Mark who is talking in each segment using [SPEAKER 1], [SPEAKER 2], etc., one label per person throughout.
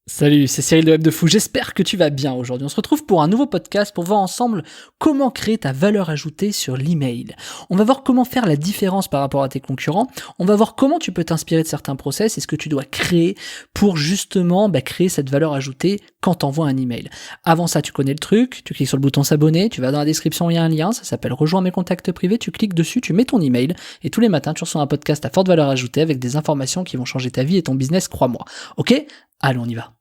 [SPEAKER 1] Salut, c'est Cyril de Web de Fou, j'espère que tu vas bien aujourd'hui. On se retrouve pour un nouveau podcast pour voir ensemble comment créer ta valeur ajoutée sur l'email. On va voir comment faire la différence par rapport à tes concurrents, on va voir comment tu peux t'inspirer de certains process et ce que tu dois créer pour justement créer cette valeur ajoutée quand tu envoies un email. Avant ça, tu connais le truc, tu cliques sur le bouton s'abonner, tu vas dans la description, il y a un lien, ça s'appelle Rejoins mes contacts privés, tu cliques dessus, tu mets ton email et tous les matins tu reçois un podcast à forte valeur ajoutée avec des informations qui vont changer ta vie et ton business, crois-moi. Ok ? Allez, on y va.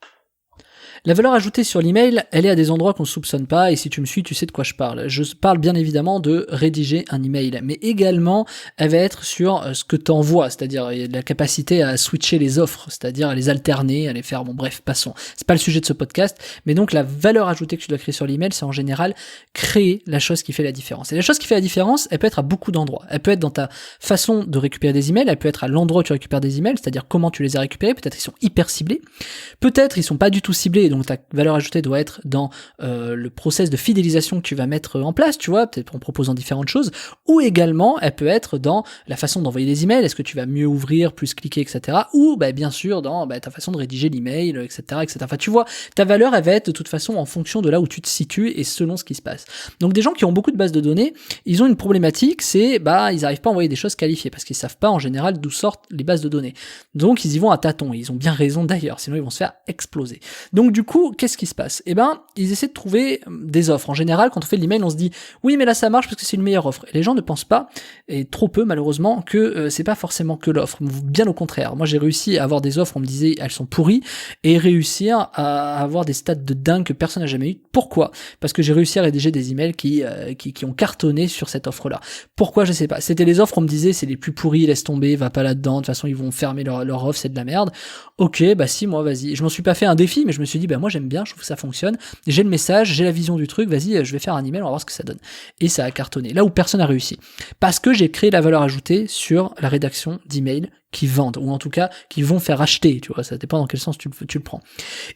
[SPEAKER 1] La valeur ajoutée sur l'email, elle est à des endroits qu'on ne soupçonne pas, et si tu me suis, tu sais de quoi je parle. Je parle bien évidemment de rédiger un email, mais également, elle va être sur ce que tu envoies, c'est-à-dire la capacité à switcher les offres, c'est-à-dire à les alterner, à les faire, bon bref, passons. C'est pas le sujet de ce podcast, mais donc la valeur ajoutée que tu dois créer sur l'email, c'est en général créer la chose qui fait la différence. Et la chose qui fait la différence, elle peut être à beaucoup d'endroits. Elle peut être dans ta façon de récupérer des emails, elle peut être à l'endroit où tu récupères des emails, c'est-à-dire comment tu les as récupérés, peut-être ils sont hyper ciblés, peut-être ils sont pas du tout ciblés, donc ta valeur ajoutée doit être dans le process de fidélisation que tu vas mettre en place, tu vois, peut-être en proposant différentes choses, ou également elle peut être dans la façon d'envoyer des emails, est-ce que tu vas mieux ouvrir, plus cliquer, etc. Ou bien sûr dans ta façon de rédiger l'email, etc., etc. Enfin tu vois, ta valeur elle va être de toute façon en fonction de là où tu te situes et selon ce qui se passe. Donc des gens qui ont beaucoup de bases de données, ils ont une problématique, c'est ils n'arrivent pas à envoyer des choses qualifiées parce qu'ils savent pas en général d'où sortent les bases de données. Donc ils y vont à tâtons, et ils ont bien raison d'ailleurs, sinon ils vont se faire exploser. Donc du coup, qu'est-ce qui se passe ? Ils essaient de trouver des offres. En général, quand on fait de l'email, on se dit oui, mais là ça marche parce que c'est une meilleure offre. Et les gens ne pensent pas, et trop peu malheureusement, que c'est pas forcément que l'offre. Bien au contraire. Moi, j'ai réussi à avoir des offres, on me disait elles sont pourries, et réussir à avoir des stats de dingue que personne n'a jamais eu. Pourquoi ? Parce que j'ai réussi à rédiger des emails qui ont cartonné sur cette offre-là. Pourquoi ? Je sais pas. C'était les offres, on me disait c'est les plus pourries, laisse tomber, va pas là-dedans. De toute façon, ils vont fermer leur offre, c'est de la merde. Ok, si, moi, vas-y. Je m'en suis pas fait un défi, mais je me suis dit, moi, j'aime bien, je trouve que ça fonctionne. J'ai le message, j'ai la vision du truc, vas-y, je vais faire un email, on va voir ce que ça donne. Et ça a cartonné. Là où personne n'a réussi. Parce que j'ai créé la valeur ajoutée sur la rédaction d'emails qui vendent, ou en tout cas, qui vont faire acheter, tu vois, ça dépend dans quel sens tu le prends.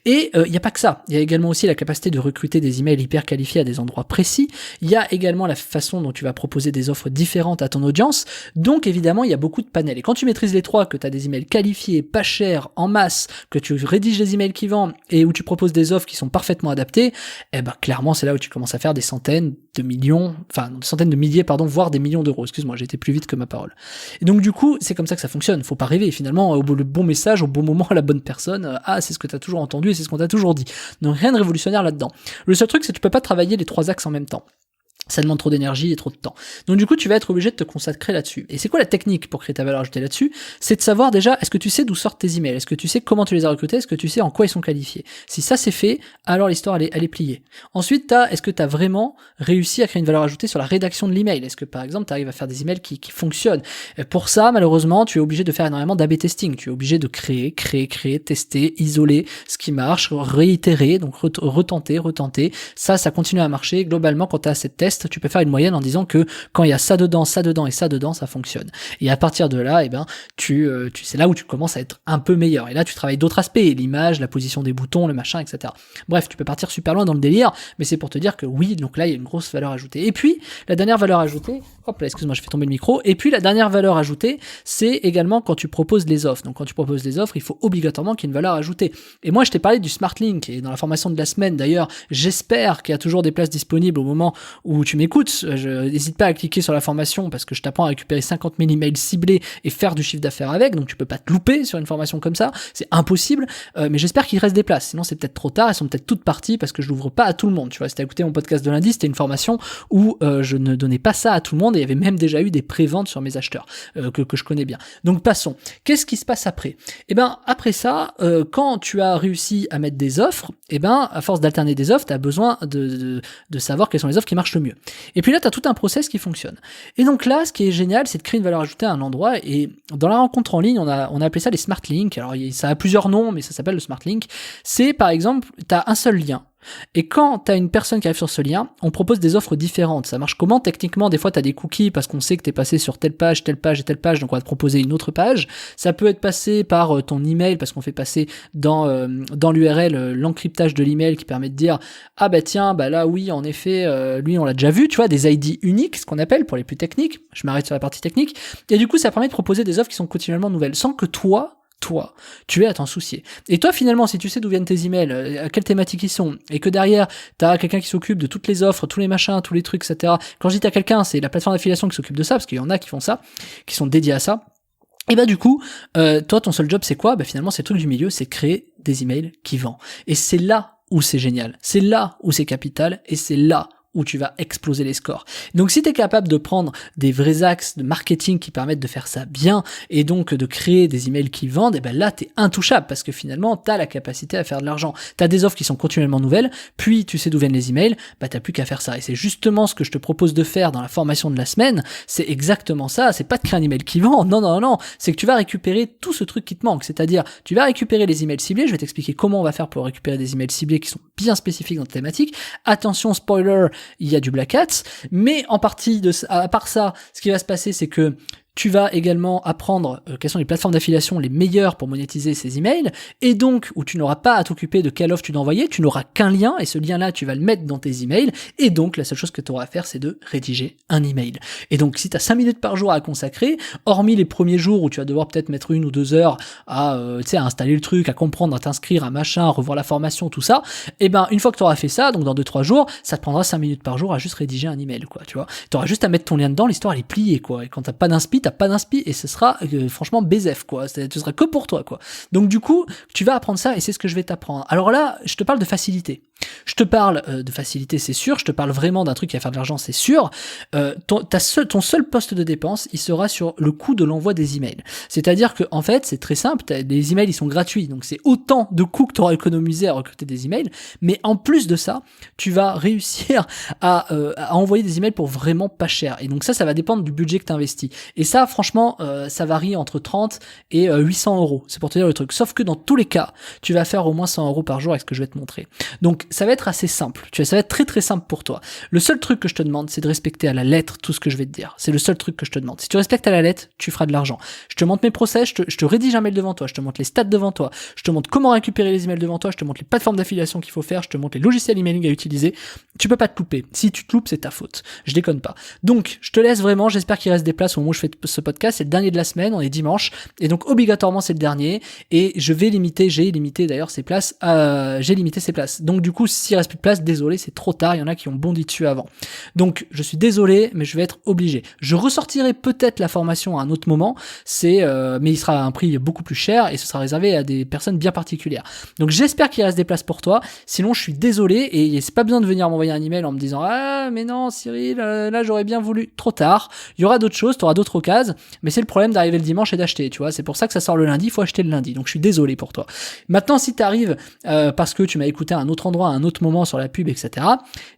[SPEAKER 1] Et il n'y a pas que ça. Il y a également aussi la capacité de recruter des emails hyper qualifiés à des endroits précis. Il y a également la façon dont tu vas proposer des offres différentes à ton audience. Donc, évidemment, il y a beaucoup de panels. Et quand tu maîtrises les trois, que tu as des emails qualifiés, pas chers, en masse, que tu rédiges des emails qui vendent et où tu proposes des offres qui sont parfaitement adaptées, clairement, c'est là où tu commences à faire des centaines de milliers, voire des millions d'euros. Excuse-moi, j'ai été plus vite que ma parole. Et donc, du coup, c'est comme ça que ça fonctionne. Faut pas rêver, finalement, le bon message, au bon moment, à la bonne personne. C'est ce que tu as toujours entendu et c'est ce qu'on t'a toujours dit. Donc, rien de révolutionnaire là-dedans. Le seul truc, c'est que tu peux pas travailler les trois axes en même temps. Ça demande trop d'énergie et trop de temps. Donc du coup, tu vas être obligé de te consacrer là-dessus. Et c'est quoi la technique pour créer ta valeur ajoutée là-dessus ? C'est de savoir déjà, est-ce que tu sais d'où sortent tes emails ? Est-ce que tu sais comment tu les as recrutés ? Est-ce que tu sais en quoi ils sont qualifiés ? Si ça c'est fait, alors l'histoire elle est pliée. Ensuite, est-ce que tu as vraiment réussi à créer une valeur ajoutée sur la rédaction de l'email ? Est-ce que par exemple, tu arrives à faire des emails qui fonctionnent ? Et pour ça, malheureusement, tu es obligé de faire énormément d'A/B testing. Tu es obligé de créer, tester, isoler ce qui marche, réitérer, donc retenter. Ça continue à marcher. Globalement, quand tu as cette test, tu peux faire une moyenne en disant que quand il y a ça dedans, et ça dedans, ça fonctionne. Et à partir de là, c'est là où tu commences à être un peu meilleur. Et là, tu travailles d'autres aspects, l'image, la position des boutons, le machin, etc. Bref, tu peux partir super loin dans le délire, mais c'est pour te dire que oui, donc là, il y a une grosse valeur ajoutée. Et puis, la dernière valeur ajoutée, hop là, excuse-moi, je fais tomber le micro. Et puis, la dernière valeur ajoutée, c'est également quand tu proposes les offres. Donc, quand tu proposes les offres, il faut obligatoirement qu'il y ait une valeur ajoutée. Et moi, je t'ai parlé du Smart Link, et dans la formation de la semaine, d'ailleurs, j'espère qu'il y a toujours des places disponibles au moment où tu m'écoutes. N'hésite pas à cliquer sur la formation parce que je t'apprends à récupérer 50 000 emails ciblés et faire du chiffre d'affaires avec, donc tu peux pas te louper sur une formation comme ça, c'est impossible, mais j'espère qu'il reste des places, sinon c'est peut-être trop tard, elles sont peut-être toutes parties parce que je l'ouvre pas à tout le monde, tu vois. Si t'as écouté mon podcast de lundi, c'était une formation où je ne donnais pas ça à tout le monde et il y avait même déjà eu des préventes sur mes acheteurs que je connais bien. Donc passons. Qu'est-ce qui se passe après ? Après ça, quand tu as réussi à mettre des offres, à force d'alterner des offres, tu as besoin de savoir quelles sont les offres qui marchent le mieux. Et puis là, tu as tout un process qui fonctionne. Et donc là, ce qui est génial, c'est de créer une valeur ajoutée à un endroit. Et dans la rencontre en ligne, on a appelé ça les Smart Links. Alors, ça a plusieurs noms, mais ça s'appelle le Smart Link. C'est, par exemple, tu as un seul lien. Et quand tu as une personne qui arrive sur ce lien, on propose des offres différentes. Ça marche comment ? Techniquement, des fois, tu as des cookies parce qu'on sait que tu es passé sur telle page, et telle page, donc on va te proposer une autre page. Ça peut être passé par ton email parce qu'on fait passer dans l'URL l'encryptage de l'email qui permet de dire « Ah tiens, là oui, en effet, lui on l'a déjà vu », tu vois, des ID uniques, ce qu'on appelle pour les plus techniques. Je m'arrête sur la partie technique. Et du coup, ça permet de proposer des offres qui sont continuellement nouvelles sans que toi, toi, tu es à t'en soucier. Et toi, finalement, si tu sais d'où viennent tes emails, à quelle thématique ils sont, et que derrière, t'as quelqu'un qui s'occupe de toutes les offres, tous les machins, tous les trucs, etc. Quand je dis t'as quelqu'un, c'est la plateforme d'affiliation qui s'occupe de ça, parce qu'il y en a qui font ça, qui sont dédiés à ça. Et bah du coup, toi, ton seul job, c'est quoi? Bah finalement, c'est le truc du milieu, c'est créer des emails qui vendent. Et c'est là où c'est génial. C'est là où c'est capital, et c'est là où tu vas exploser les scores. Donc si tu es capable de prendre des vrais axes de marketing qui permettent de faire ça bien et donc de créer des emails qui vendent, et ben là tu es intouchable parce que finalement tu as la capacité à faire de l'argent. Tu as des offres qui sont continuellement nouvelles, puis tu sais d'où viennent les emails, bah t'as plus qu'à faire ça. Et c'est justement ce que je te propose de faire dans la formation de la semaine, c'est exactement ça, c'est pas de créer un email qui vend, non, c'est que tu vas récupérer tout ce truc qui te manque, c'est-à-dire tu vas récupérer les emails ciblés, je vais t'expliquer comment on va faire pour récupérer des emails ciblés qui sont bien spécifiques dans ta thématique. Attention, spoiler, il y a du Black Hat, mais en partie à part ça, ce qui va se passer, c'est que tu vas également apprendre quelles sont les plateformes d'affiliation les meilleures pour monétiser ces emails, et donc où tu n'auras pas à t'occuper de quelle offre tu dois envoyer, tu n'auras qu'un lien, et ce lien-là, tu vas le mettre dans tes emails, et donc la seule chose que tu auras à faire, c'est de rédiger un email. Et donc si tu as 5 minutes par jour à consacrer, hormis les premiers jours où tu vas devoir peut-être mettre 1 ou 2 heures à, à installer le truc, à comprendre, à t'inscrire, à machin, à revoir la formation, tout ça, et ben une fois que tu auras fait ça, donc dans 2-3 jours, ça te prendra 5 minutes par jour à juste rédiger un email, quoi, tu vois. Tu auras juste à mettre ton lien dedans, l'histoire elle est pliée, quoi, et quand t'as pas d'inspi, t'as pas d'inspi et ce sera franchement BZF, quoi. Ce sera que pour toi, quoi. Donc du coup, tu vas apprendre ça et c'est ce que je vais t'apprendre. Alors là, je te parle de facilité. Je te parle de facilité, c'est sûr. Je te parle vraiment d'un truc qui va faire de l'argent, c'est sûr. Ton seul poste de dépense, il sera sur le coût de l'envoi des emails. C'est-à-dire que en fait, c'est très simple. Les emails, ils sont gratuits, donc c'est autant de coûts que tu auras économisé à recruter des emails. Mais en plus de ça, tu vas réussir à envoyer des emails pour vraiment pas cher. Et donc ça va dépendre du budget que tu investis. Et ça, franchement, ça varie entre 30 et 800 euros. C'est pour te dire le truc. Sauf que dans tous les cas, tu vas faire au moins 100 euros par jour avec ce que je vais te montrer. Donc ça va être assez simple, ça va être très très simple pour toi. Le seul truc que je te demande, c'est de respecter à la lettre tout ce que je vais te dire. C'est le seul truc que je te demande. Si tu respectes à la lettre, tu feras de l'argent. Je te montre mes process, je te rédige un mail devant toi, je te montre les stats devant toi, je te montre comment récupérer les emails devant toi, je te montre les plateformes d'affiliation qu'il faut faire, je te montre les logiciels emailing à utiliser. Tu peux pas te louper. Si tu te loupes, c'est ta faute. Je déconne pas. Donc, je te laisse vraiment, j'espère qu'il reste des places au moment où je fais ce podcast. C'est le dernier de la semaine, on est dimanche, et donc obligatoirement c'est le dernier, et j'ai limité d'ailleurs ces places, j'ai limité ces places. Donc du coup, s'il reste plus de place, désolé, c'est trop tard, il y en a qui ont bondi dessus avant. Donc je suis désolé, mais je vais être obligé. Je ressortirai peut-être la formation à un autre moment, mais il sera à un prix beaucoup plus cher et ce sera réservé à des personnes bien particulières. Donc j'espère qu'il reste des places pour toi. Sinon, je suis désolé et c'est pas besoin de venir m'envoyer un email en me disant ah mais non Cyril, là j'aurais bien voulu. Trop tard. Il y aura d'autres choses, tu auras d'autres occasions, mais c'est le problème d'arriver le dimanche et d'acheter, tu vois. C'est pour ça que ça sort le lundi, il faut acheter le lundi. Donc je suis désolé pour toi. Maintenant, si t'arrives parce que tu m'as écouté à un autre endroit, à un autre moment sur la pub, etc.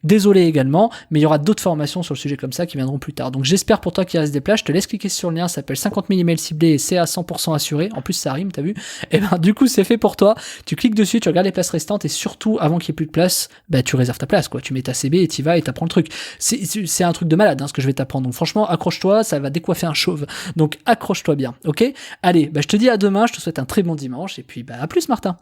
[SPEAKER 1] Désolé également, mais il y aura d'autres formations sur le sujet comme ça qui viendront plus tard. Donc j'espère pour toi qu'il reste des places. Je te laisse cliquer sur le lien, ça s'appelle 50 000 emails ciblés et c'est à 100% assuré. En plus ça rime, t'as vu? Et ben du coup c'est fait pour toi. Tu cliques dessus, tu regardes les places restantes et surtout avant qu'il y ait plus de place, bah tu réserves ta place, quoi. Tu mets ta CB et t'y vas et t'apprends le truc. C'est un truc de malade, ce que je vais t'apprendre. Donc franchement, accroche-toi, ça va décoiffer un chauve. Donc accroche-toi bien, ok? Allez, je te dis à demain, je te souhaite un très bon dimanche et puis à plus Martin.